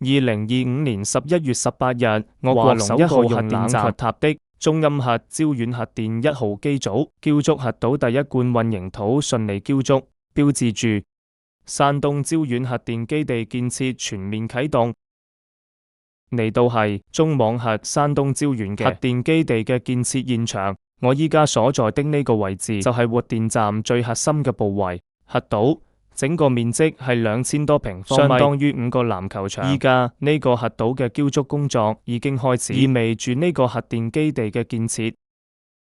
2025年11月18日，我國首個用冷卻塔的中âm核焦遠核電1號機組焦觸核島第一罐混凝土順利焦觸，標誌住山東焦遠核電基地建設全面啟動。呢度係中網核山東焦遠嘅核電基地嘅建設現場，我依家所在的呢個位置就係活電站最核心嘅部位，核島。整個面積係2000多平方米，相當於5個籃球場。依家呢個核島嘅焦觸工作已經開始，意味住呢個核電基地嘅建設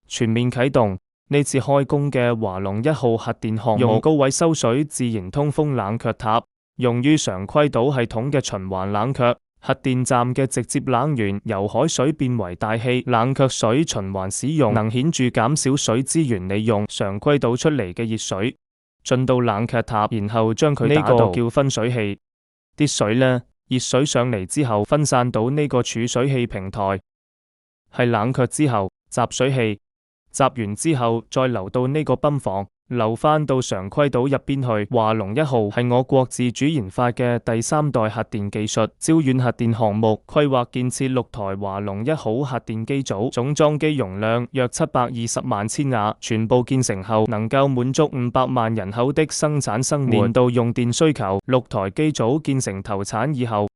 全面啟動。呢次開工嘅華龍1號核電項目用高位收水自然通風冷卻塔，用於常規島系統嘅循環冷卻。核電站嘅直接冷源由海水變為大氣冷卻水循環使用，能顯著減少水資源利用。常規島出嚟嘅熱水進到冷卻塔，然後將佢打到叫分水器，啲水呢，熱水上嚟之後分散到呢個儲水器平台，係冷卻之後集水器，集完之後再流到呢個泵房，流返到常規島入邊去。華龍1號係我國自主研發嘅第3代核電技術，焦遠核電項目規劃建設6台華龍1號核電機組，總裝機容量約720萬千瓦，全部建成後能夠滿足500萬人口的生產生活年度用電需求。6台機組建成投產以後，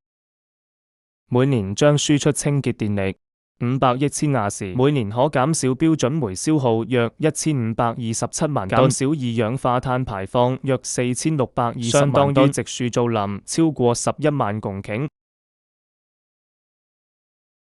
每年將輸出清潔電力500億千瓦時，每年可減少標準煤消耗約1527萬噸，減少二氧化碳排放約4620萬噸，相當於植樹造林超過11萬公頃。